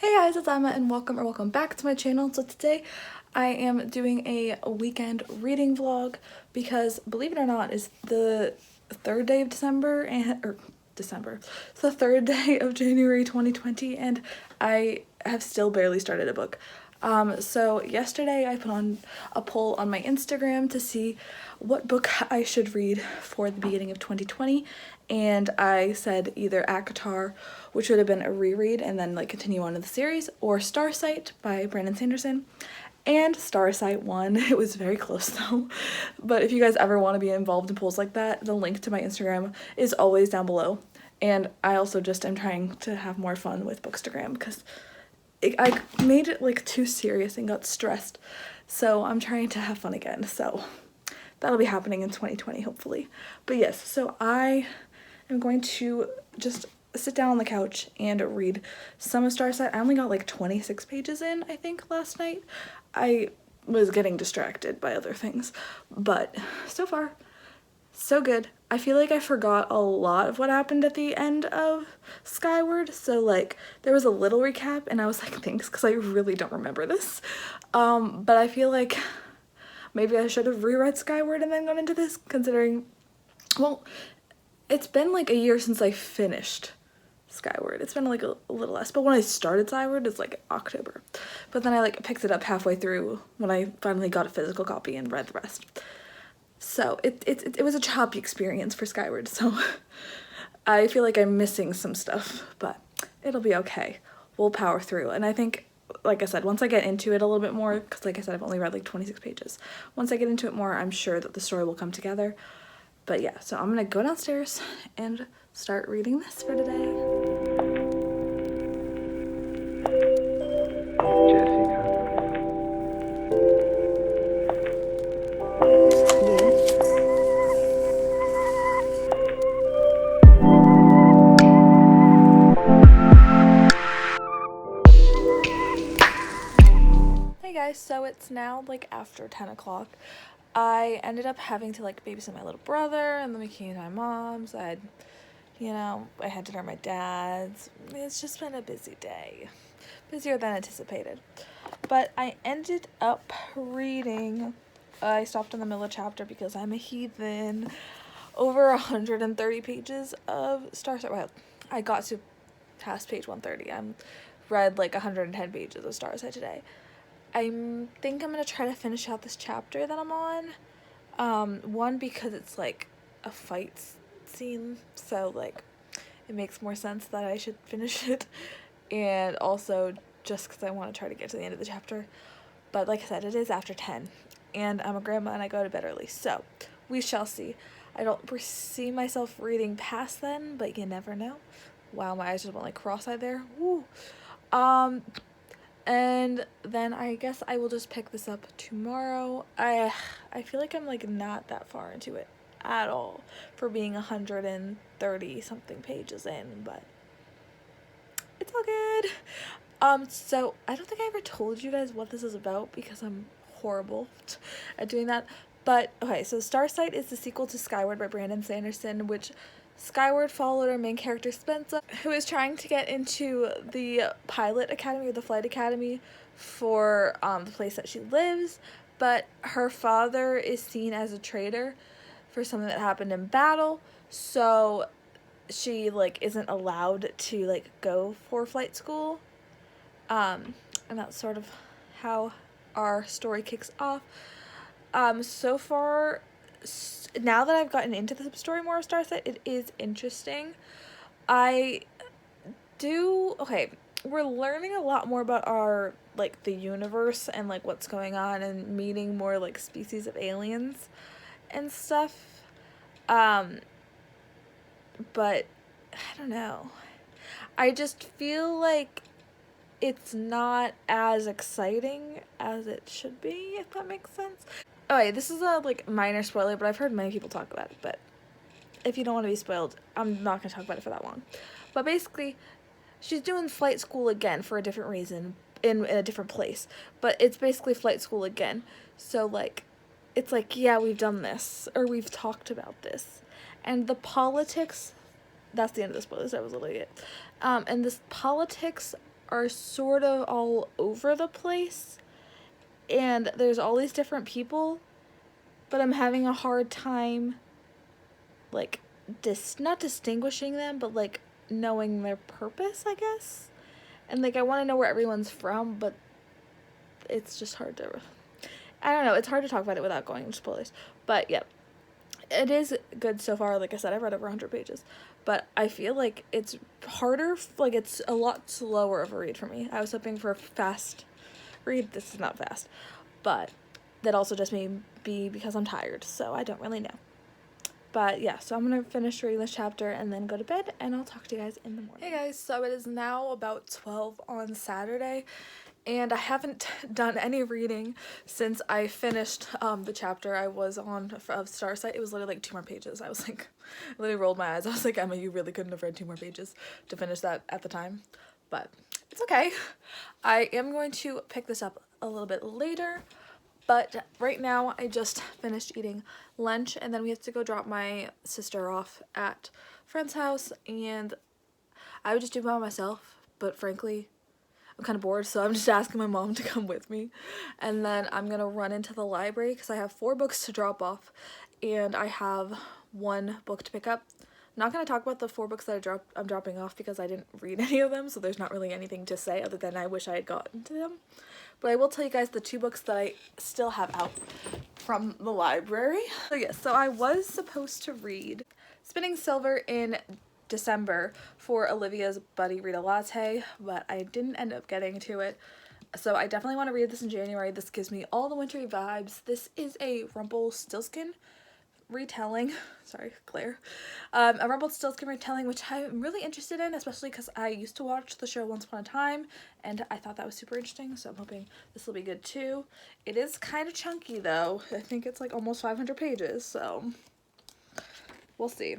Hey guys, it's Emma and welcome back to my channel. So today I am doing a weekend reading vlog because, believe it or not, it's the third day of December it's the third day of January 2020 and I have still barely started a book. So yesterday I put on a poll on my Instagram to see what book I should read for the beginning of 2020, and I said either ACOTAR, which would have been a reread and then like continue on in the series, or Starsight by Brandon Sanderson. And Starsight won. It was very close though. But if you guys ever want to be involved in polls like that, the link to my Instagram is always down below. And I also just am trying to have more fun with Bookstagram because I made it like too serious and got stressed. So I'm trying to have fun again. So that'll be happening in 2020 hopefully. But yes, so I am going to just sit down on the couch and read some of Starsight. I only got like 26 pages in, I think, last night. I was getting distracted by other things, but so far, so good. I feel like I forgot a lot of what happened at the end of Skyward, so like there was a little recap and I was like, thanks, because I really don't remember this. But I feel like maybe I should have reread Skyward and then gone into this, considering, well, it's been like a year since I finished Skyward. It's been like a little less, but when I started Skyward, it's like October. But then I like picked it up halfway through when I finally got a physical copy and read the rest. So it was a choppy experience for Skyward, so I feel like I'm missing some stuff, but it'll be okay. We'll power through. And I think, like I said, once I get into it a little bit more, because like I said, I've only read like 26 pages. Once I get into it more, I'm sure that the story will come together. But yeah, so I'm gonna go downstairs and start reading this for today. Hey guys, so it's now like after 10 o'clock. I ended up having to like babysit my little brother, and then we came to my mom's. I had dinner at my dad's. It's just been a busy day. Busier than anticipated. But I ended up reading, I stopped in the middle of chapter because I'm a heathen, over 130 pages of Starsight. Well, I got to past page 130. I read like 110 pages of Starsight today. I think I'm going to try to finish out this chapter that I'm on. One, because it's like a fight scene, so like it makes more sense that I should finish it. And also just because I want to try to get to the end of the chapter. But like I said, it is after 10. And I'm a grandma and I go to bed early. So we shall see. I don't foresee myself reading past then, but you never know. Wow, my eyes just went like cross-eyed there. Woo. And then I guess I will just pick this up tomorrow. I feel like I'm like not that far into it at all for being 130 something pages in, but it's all good. So I don't think I ever told you guys what this is about because I'm horrible at doing that. But okay, so Starsight is the sequel to Skyward by Brandon Sanderson, which Skyward followed our main character Spencer, who is trying to get into the pilot academy or the flight academy for the place that she lives, but her father is seen as a traitor for something that happened in battle, so she like isn't allowed to like go for flight school. And that's sort of how our story kicks off. So far, now that I've gotten into the story more of Starsight, it is interesting. Okay, we're learning a lot more about our, like, the universe and, like, what's going on and meeting more, like, species of aliens and stuff. But, I don't know. I just feel like it's not as exciting as it should be, if that makes sense. Okay, this is a like minor spoiler, but I've heard many people talk about it, but if you don't want to be spoiled, I'm not going to talk about it for that long. But basically, she's doing flight school again for a different reason, in a different place, but it's basically flight school again. So like, it's like, yeah, we've done this, or we've talked about this, and the politics, that's the end of the spoilers, that was literally it. And this politics are sort of all over the place, and there's all these different people, but I'm having a hard time, like, not distinguishing them, but, like, knowing their purpose, I guess. And, like, I want to know where everyone's from, but it's just hard to, I don't know, it's hard to talk about it without going into spoilers. But, yeah, it is good so far. Like I said, I've read over 100 pages. But I feel like it's harder, like, it's a lot slower of a read for me. I was hoping for a fast read. This is not fast. But that also just may be because I'm tired, so I don't really know. But yeah, so I'm going to finish reading this chapter and then go to bed, and I'll talk to you guys in the morning. Hey guys, so it is now about 12 on Saturday, and I haven't done any reading since I finished the chapter I was on of Starsight. It was literally like 2 more pages. I was like, I literally rolled my eyes. I was like, Emma, you really couldn't have read 2 more pages to finish that at the time. But it's okay. I am going to pick this up a little bit later. But right now, I just finished eating lunch, and then we have to go drop my sister off at a friend's house, and I would just do it by myself, but frankly, I'm kind of bored, so I'm just asking my mom to come with me. And then I'm going to run into the library because I have 4 books to drop off, and I have 1 book to pick up. I'm not going to talk about the 4 books that I'm dropping off because I didn't read any of them, so there's not really anything to say other than I wish I had gotten to them. But I will tell you guys the 2 books that I still have out from the library. So yes, so I was supposed to read Spinning Silver in December for Olivia's Buddy Read a Latte, but I didn't end up getting to it. So I definitely want to read this in January. This gives me all the wintry vibes. This is a Rumpelstiltskin retelling, sorry Claire, a Rumpelstiltskin retelling, which I'm really interested in, especially because I used to watch the show Once Upon a Time, and I thought that was super interesting, so I'm hoping this will be good too. It is kind of chunky though. I think it's like almost 500 pages, so we'll see.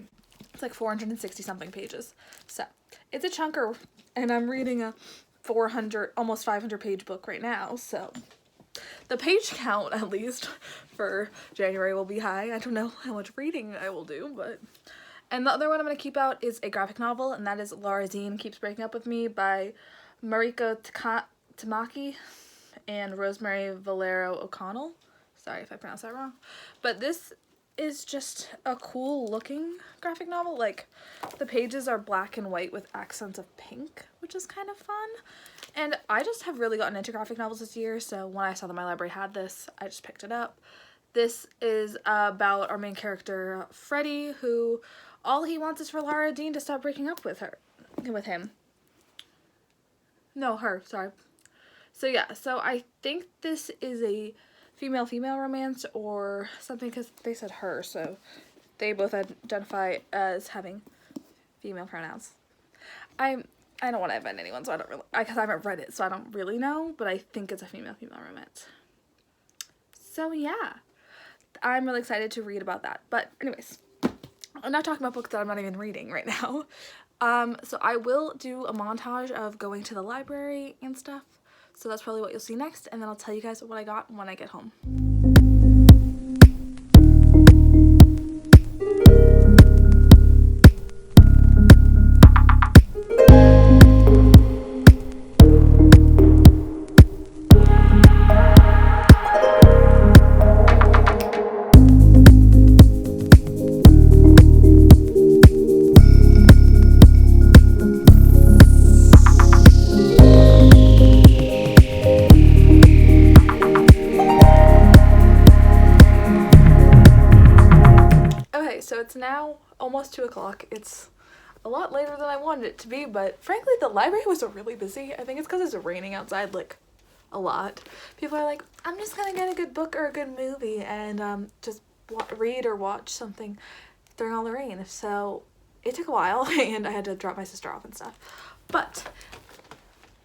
It's like 460 something pages, so it's a chunker, and I'm reading a 400, almost 500 page book right now, so the page count, at least, for January will be high. I don't know how much reading I will do, but... And the other one I'm going to keep out is a graphic novel, and that is Laura Dean Keeps Breaking Up With Me by Mariko Tamaki and Rosemary Valero O'Connell. Sorry if I pronounced that wrong. But this is just a cool looking graphic novel. Like, the pages are black and white with accents of pink, which is kind of fun. And I just have really gotten into graphic novels this year, so when I saw that my library had this, I just picked it up. This is about our main character, Freddie, who all he wants is for Laura Dean to stop breaking up with him. No, her, sorry. So yeah, so I think this is a female-female romance or something, because they said her, so they both identify as having female pronouns. I don't want to offend anyone, so I don't really, because I haven't read it, so I don't really know, but I think it's a female-female romance. So yeah, I'm really excited to read about that. But anyways, I'm not talking about books that I'm not even reading right now. So I will do a montage of going to the library and stuff, so that's probably what you'll see next, and then I'll tell you guys what I got when I get home. So it's now almost 2 o'clock. It's a lot later than I wanted it to be, but frankly the library was really busy. I think it's because it's raining outside like a lot. People are like, I'm just gonna get a good book or a good movie and just read or watch something during all the rain. So it took a while and I had to drop my sister off and stuff, but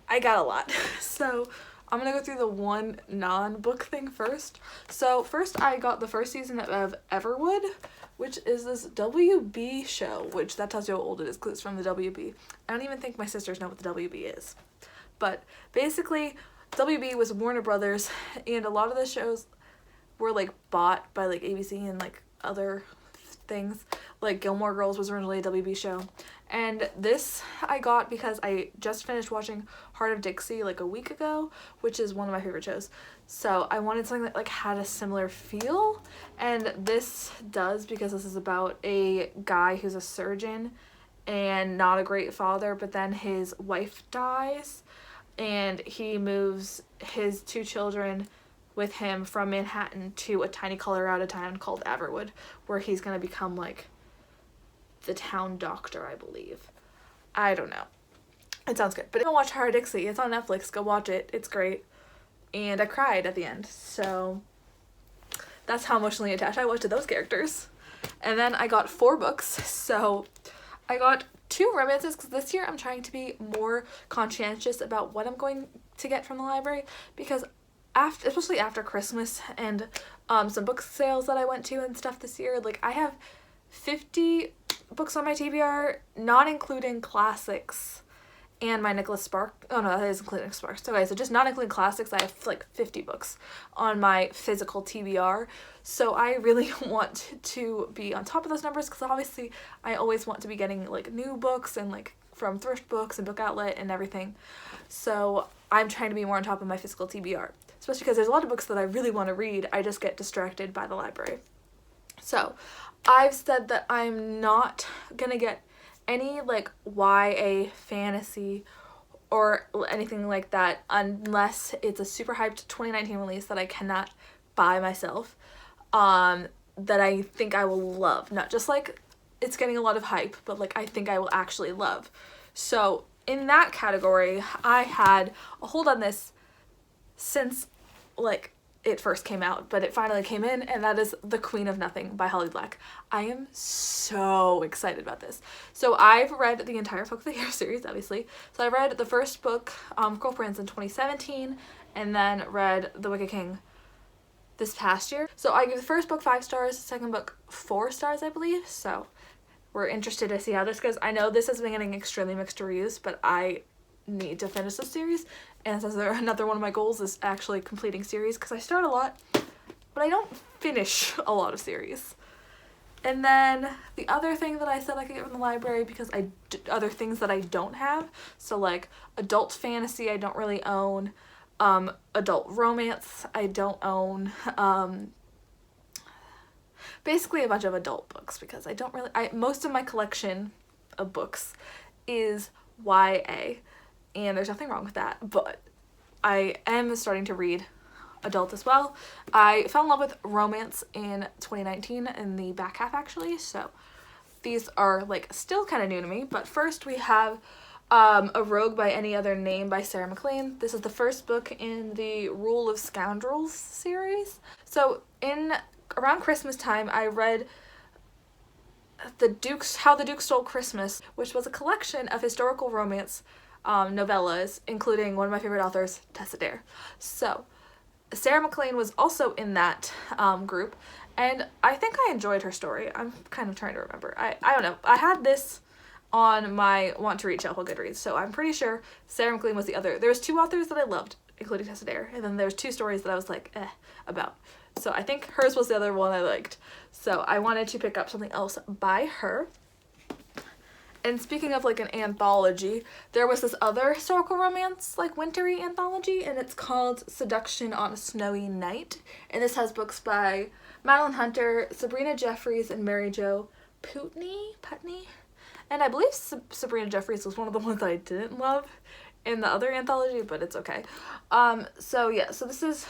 I got a lot. So I'm gonna go through the one non-book thing first. So first I got the first season of Everwood, which is this WB show, which that tells you how old it is because it's from the WB. I don't even think my sisters know what the WB is. But basically, WB was Warner Brothers, and a lot of the shows were like bought by like ABC and like other things. like Gilmore Girls was originally a WB show. And this I got because I just finished watching Heart of Dixie like a week ago, which is one of my favorite shows. So I wanted something that like had a similar feel, and this does, because this is about a guy who's a surgeon and not a great father, but then his wife dies and he moves his 2 children with him from Manhattan to a tiny Colorado town called Everwood, where he's gonna become like the town doctor, I believe. I don't know. It sounds good. But don't watch Heart of Dixie. It's on Netflix. Go watch it. It's great. And I cried at the end. So that's how emotionally attached I was to those characters. And then I got 4 books. So I got 2 romances, because this year I'm trying to be more conscientious about what I'm going to get from the library, because especially after Christmas and some book sales that I went to and stuff this year, like I have 50 books on my TBR, not including classics and my Nicholas Sparks. Oh no, that is including Sparks. Okay, so just not including classics, I have like 50 books on my physical TBR. So I really want to be on top of those numbers, because obviously I always want to be getting like new books and like from thrift books and Book Outlet and everything. So I'm trying to be more on top of my physical TBR, especially because there's a lot of books that I really want to read. I just get distracted by the library. So I've said that I'm not gonna get any like YA fantasy or anything like that unless it's a super hyped 2019 release that I cannot buy myself, that I think I will love. Not just like it's getting a lot of hype, but like I think I will actually love. So in that category, I had a hold on this since like it first came out, but it finally came in, and that is The Queen of Nothing by Holly Black. I am so excited about this. So I've read the entire Folk of the Year series, obviously. So I read the first book, Girlfriends, in 2017, and then read The Wicked King this past year. So I give the first book 5 stars, the second book 4 stars, I believe. So we're interested to see how this goes. I know this has been getting extremely mixed reviews, but I need to finish this series, and so another one of my goals is actually completing series, because I start a lot but I don't finish a lot of series. And then the other thing that I said I could get from the library, because other things that I don't have, so like adult fantasy I don't really own, adult romance I don't own, basically a bunch of adult books, because I don't really, most of my collection of books is YA, and there's nothing wrong with that, but I am starting to read adult as well. I fell in love with romance in 2019 in the back half, actually, so these are like still kind of new to me. But first we have A Rogue by Any Other Name by Sarah MacLean. This is the first book in the Rule of Scoundrels series. So around Christmas time I read How the Duke Stole Christmas, which was a collection of historical romance novellas, including one of my favorite authors, Tessa Dare. So Sarah MacLean was also in that group, and I think I enjoyed her story. I'm kind of trying to remember. I don't know. I had this on my want to read shelf on Goodreads, so I'm pretty sure Sarah MacLean was the other. There was 2 authors that I loved, including Tessa Dare, and then there's 2 stories that I was like, about. So I think hers was the other one I liked. So I wanted to pick up something else by her. And speaking of like an anthology, there was this other historical romance, like wintry anthology, and it's called Seduction on a Snowy Night. And this has books by Madeline Hunter, Sabrina Jeffries, and Mary Jo Putney. And I believe Sabrina Jeffries was one of the ones that I didn't love in the other anthology, but it's okay. So this is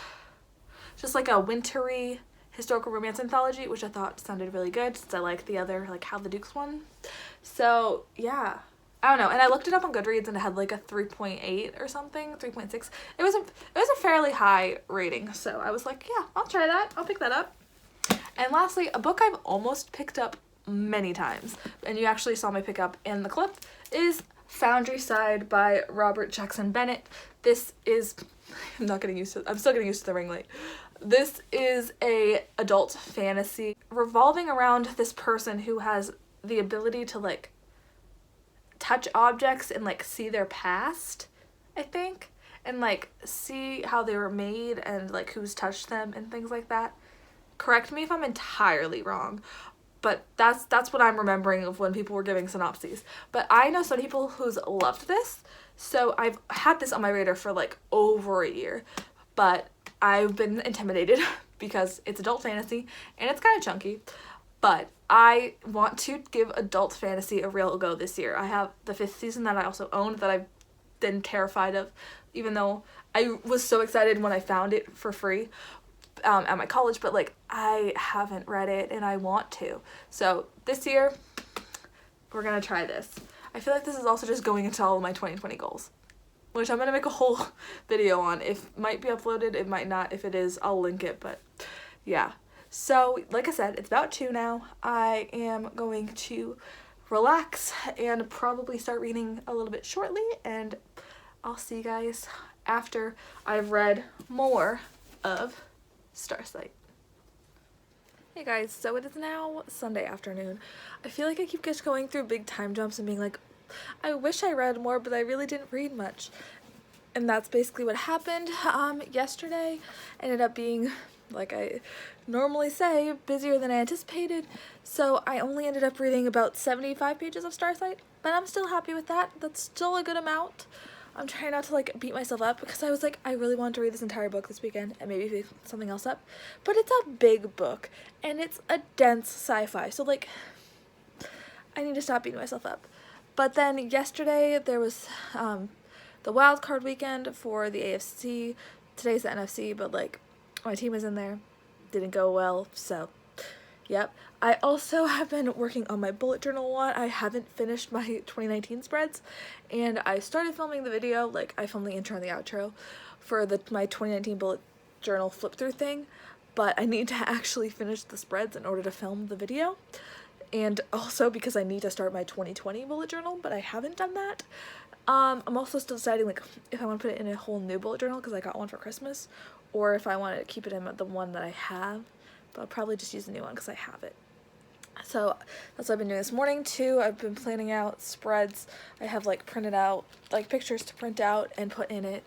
just like a wintry historical romance anthology, which I thought sounded really good since I like the other, like How the Duke's one. So yeah, I don't know. And I looked it up on Goodreads and it had like a 3.8 or something, 3.6. It was a fairly high rating. So I was like, yeah, I'll try that. I'll pick that up. And lastly, a book I've almost picked up many times, and you actually saw me pick up in the clip, is Foundry Side by Robert Jackson Bennett. This is, I'm still getting used to the ring light. This is a adult fantasy revolving around this person who has the ability to like touch objects and like see their past, I think, and like see how they were made and like who's touched them and things like that. Correct me if I'm entirely wrong, but that's what I'm remembering of when people were giving synopses. But I know some people who's loved this, so I've had this on my radar for like over a year, but I've been intimidated because it's adult fantasy and it's kind of chunky, but I want to give adult fantasy a real go this year. I have the 5th season that I also owned that I've been terrified of, even though I was so excited when I found it for free at my college, but like I haven't read it and I want to. So this year we're gonna try this. I feel like this is also just going into all of my 2020 goals, which I'm gonna make a whole video on. It might be uploaded, it might not. If it is, I'll link it, but yeah. So like I said, it's about 2 now. I am going to relax and probably start reading a little bit shortly, and I'll see you guys after I've read more of Starsight. Hey guys, so it is now Sunday afternoon. I feel like I keep just going through big time jumps and being like, I wish I read more, but I really didn't read much. And that's basically what happened. Yesterday ended up being, like I normally say, busier than I anticipated. So I only ended up reading about 75 pages of Starsight, but I'm still happy with that. That's still a good amount. I'm trying not to like beat myself up because I was like, I really want to read this entire book this weekend and maybe pick something else up. But it's a big book and it's a dense sci-fi. So like, I need to stop beating myself up. But then yesterday there was the wild card weekend for the AFC. Today's the NFC, but like my team is in there. Didn't go well, so yep. I also have been working on my bullet journal a lot. I haven't finished my 2019 spreads, and I started filming the video, like I filmed the intro and the outro for my 2019 bullet journal flip through thing, but I need to actually finish the spreads in order to film the video, and also because I need to start my 2020 bullet journal, but I haven't done that. I'm also still deciding like if I want to put it in a whole new bullet journal because I got one for Christmas, or if I want to keep it in the one that I have, but I'll probably just use the new one because I have it. So that's what I've been doing this morning too. I've been planning out spreads. I have like printed out like pictures to print out and put in it,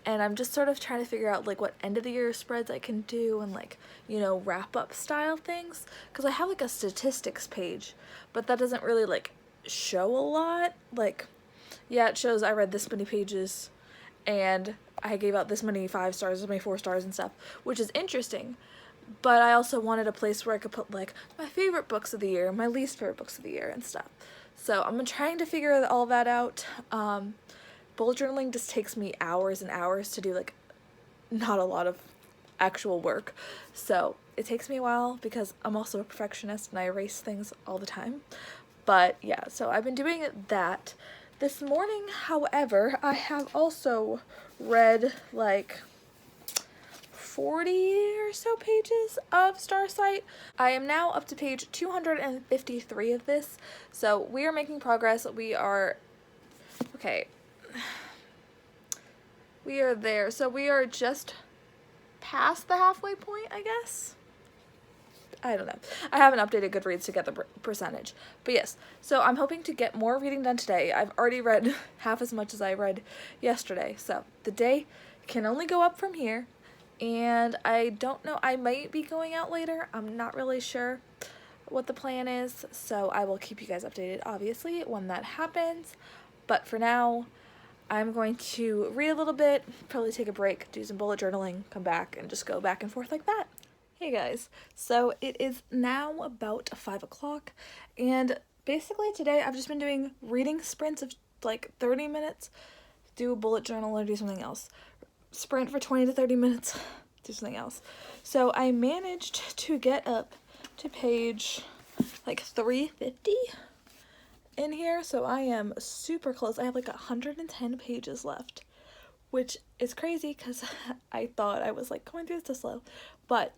and I'm just sort of trying to figure out like what end of the year spreads I can do and like, you know, wrap up style things, because I have like a statistics page, but that doesn't really like show a lot. Like, yeah, it shows I read this many pages and I gave out this many 5 stars, this many 4 stars and stuff, which is interesting. But I also wanted a place where I could put like my favorite books of the year, my least favorite books of the year and stuff. So I'm trying to figure all that out. Bullet journaling just takes me hours and hours to do, like not a lot of actual work. So it takes me a while because I'm also a perfectionist and I erase things all the time. But yeah, so I've been doing that. This morning, however, I have also read like 40 or so pages of Starsight. I am now up to page 253 of this, so we are making progress. We are there. So we are just past the halfway point, I guess. I don't know. I haven't updated Goodreads to get the percentage. But yes, so I'm hoping to get more reading done today. I've already read half as much as I read yesterday, so the day can only go up from here. And I don't know, I might be going out later. I'm not really sure what the plan is, so I will keep you guys updated, obviously, when that happens. But for now, I'm going to read a little bit, probably take a break, do some bullet journaling, come back, and just go back and forth like that. Hey guys, so it is now about 5 o'clock, and basically today I've just been doing reading sprints of like 30 minutes, do a bullet journal or do something else. Sprint for 20 to 30 minutes, do something else. So I managed to get up to page like 350 in here, so I am super close. I have like 110 pages left, which is crazy because I thought I was like going through this so slow, but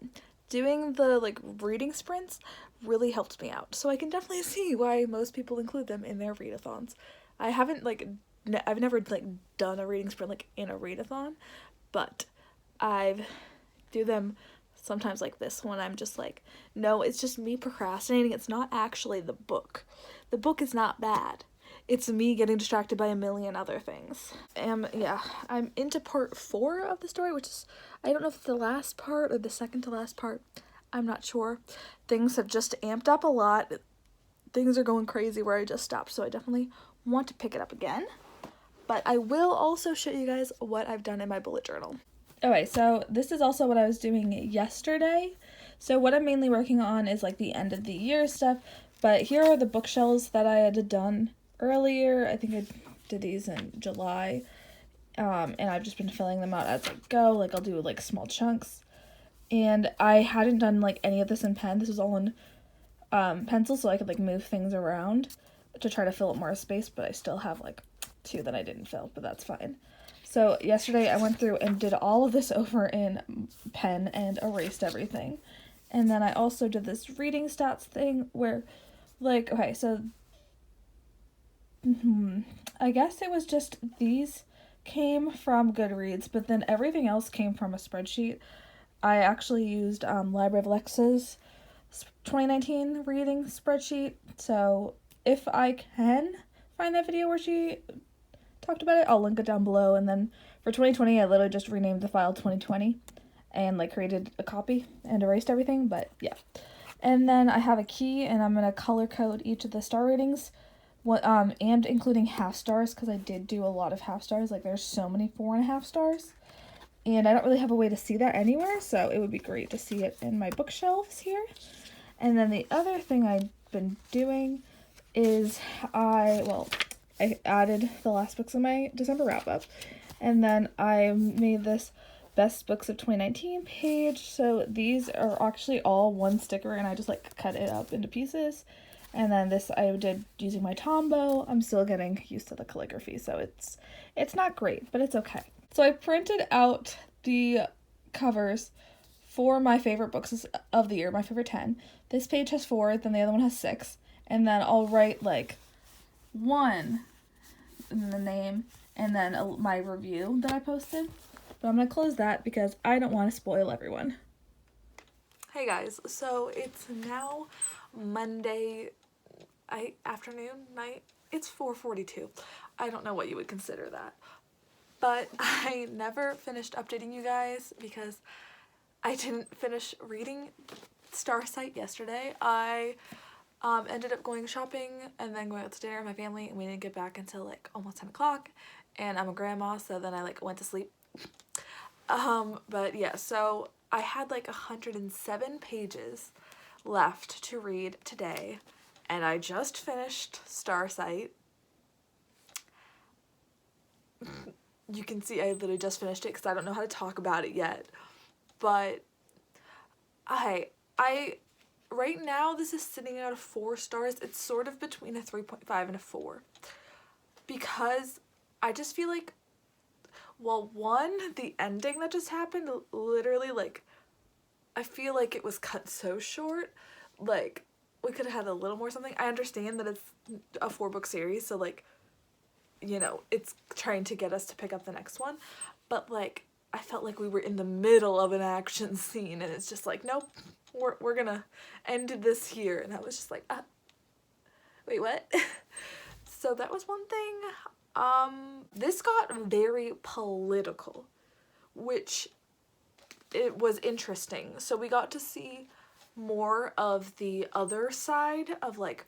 doing the like reading sprints really helped me out. So I can definitely see why most people include them in their readathons. I haven't like I've never like done a reading sprint like in a readathon, but I've do them sometimes like this when I'm just like, no, it's just me procrastinating. It's not actually the book. The book is not bad. It's me getting distracted by a million other things. Yeah, I'm into part 4 of the story, which is, I don't know if it's the last part or the second to last part. I'm not sure. Things have just amped up a lot. Things are going crazy where I just stopped, so I definitely want to pick it up again. But I will also show you guys what I've done in my bullet journal. Okay, so this is also what I was doing yesterday. So what I'm mainly working on is like the end of the year stuff, but here are the bookshelves that I had done earlier. I think I did these in July, and I've just been filling them out as I go. Like I'll do like small chunks, and I hadn't done like any of this in pen. This was all in pencil, so I could like move things around to try to fill up more space, but I still have like 2 that I didn't fill, but that's fine. So yesterday I went through and did all of this over in pen and erased everything. And then I also did this reading stats thing where, like, okay, so I guess it was just these came from Goodreads, but then everything else came from a spreadsheet. I actually used Library of Alexa's 2019 reading spreadsheet, so if I can find that video where she talked about it, I'll link it down below. And then for 2020 I literally just renamed the file 2020 and like created a copy and erased everything, but yeah. And then I have a key, and I'm gonna color code each of the star ratings, and including half stars, because I did do a lot of half stars. Like there's so many 4.5 stars, and I don't really have a way to see that anywhere, so it would be great to see it in my bookshelves here. And then the other thing I've been doing is I added the last books in my December wrap-up, and then I made this best books of 2019 page. So these are actually all one sticker, and I just like cut it up into pieces. And then this I did using my Tombow. I'm still getting used to the calligraphy, so it's not great, but it's okay. So I printed out the covers for my favorite books of the year, my favorite 10. This page has 4, then the other one has 6, and then I'll write like 1 in the name, and then my review that I posted. But I'm gonna close that because I don't want to spoil everyone. Hey guys, so it's now Monday afternoon, night. It's 4:42. I don't know what you would consider that. But I never finished updating you guys because I didn't finish reading Starsight yesterday. I ended up going shopping and then going out to dinner with my family, and we didn't get back until like almost 10 o'clock, and I'm a grandma, so then I like went to sleep. But yeah, so I had like 107 pages left to read today, and I just finished Starsight. You can see I literally just finished it because I don't know how to talk about it yet, but I right now this is sitting out of 4 stars. It's sort of between a 3.5 and a 4 because I just feel like, well, one, the ending that just happened, literally, like, I feel like it was cut so short. Like, we could have had a little more something. I understand that it's a 4-book series, so, like, you know, it's trying to get us to pick up the next one. But, like, I felt like we were in the middle of an action scene, and it's just like, nope, we're gonna end this here. And I was just like, wait, what? So that was one thing. This got very political, which it was interesting. So we got to see more of the other side of like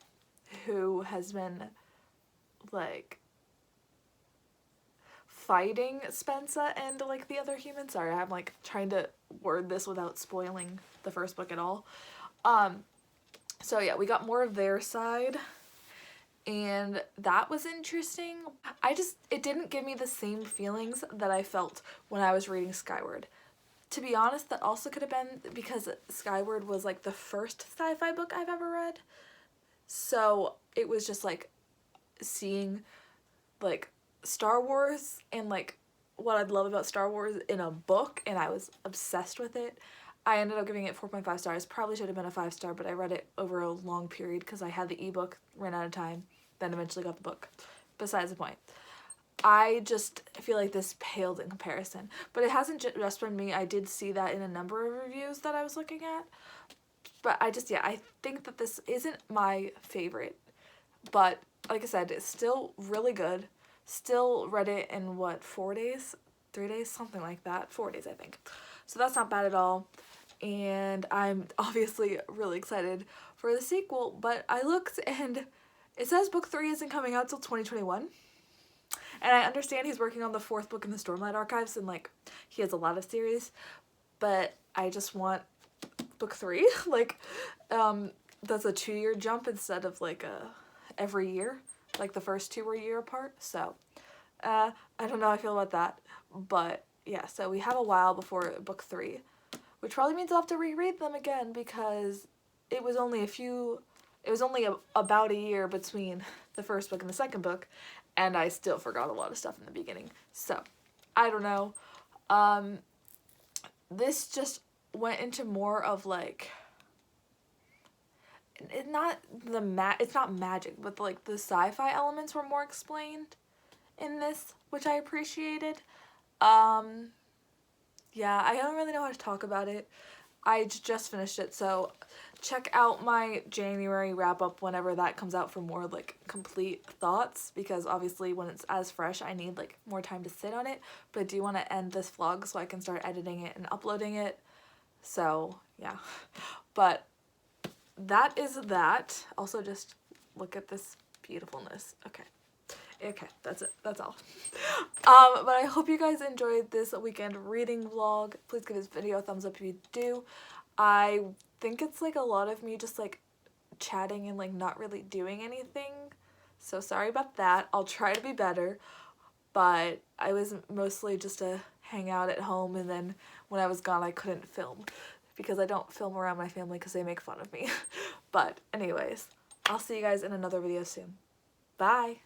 who has been like fighting Spensa and like the other humans. Sorry, I'm like trying to word this without spoiling the first book at all. So yeah, we got more of their side, and that was interesting. It didn't give me the same feelings that I felt when I was reading Skyward. To be honest, that also could have been because Skyward was like the first sci-fi book I've ever read. So it was just like seeing like Star Wars and like what I'd love about Star Wars in a book, and I was obsessed with it. I ended up giving it 4.5 stars. Probably should have been a 5-star, but I read it over a long period because I had the ebook, ran out of time, then eventually got the book. Besides the point. I just feel like this paled in comparison. But it hasn't just been me. I did see that in a number of reviews that I was looking at. But I think that this isn't my favorite. But like I said, it's still really good. Still read it in, 4 days? 3 days? Something like that. 4 days, I think. So that's not bad at all. and I'm obviously really excited for the sequel, but I looked and it says book 3 isn't coming out till 2021. And I understand he's working on the 4th book in the Stormlight Archives, and like he has a lot of series, but I just want book 3. Like that's a 2-year jump instead of like a every year, like the first 2 were a year apart. So I don't know how I feel about that, but yeah, so we have a while before book 3, which probably means I'll have to reread them again because it was only about a year between the first book and the second book, and I still forgot a lot of stuff in the beginning. So I don't know. This just went into more of like, it's not magic, but like the sci-fi elements were more explained in this, which I appreciated. Yeah, I don't really know how to talk about it. I just finished it, so check out my January wrap-up whenever that comes out for more like complete thoughts, because obviously when it's as fresh I need like more time to sit on it, but I do want to end this vlog so I can start editing it and uploading it. So yeah, but that is that. Also just look at this beautifulness. Okay, that's it. That's all. But I hope you guys enjoyed this weekend reading vlog. Please give this video a thumbs up if you do. I think it's like a lot of me just like chatting and like not really doing anything. So sorry about that. I'll try to be better. But I was mostly just to hang out at home, and then when I was gone I couldn't film because I don't film around my family because they make fun of me. But anyways, I'll see you guys in another video soon. Bye!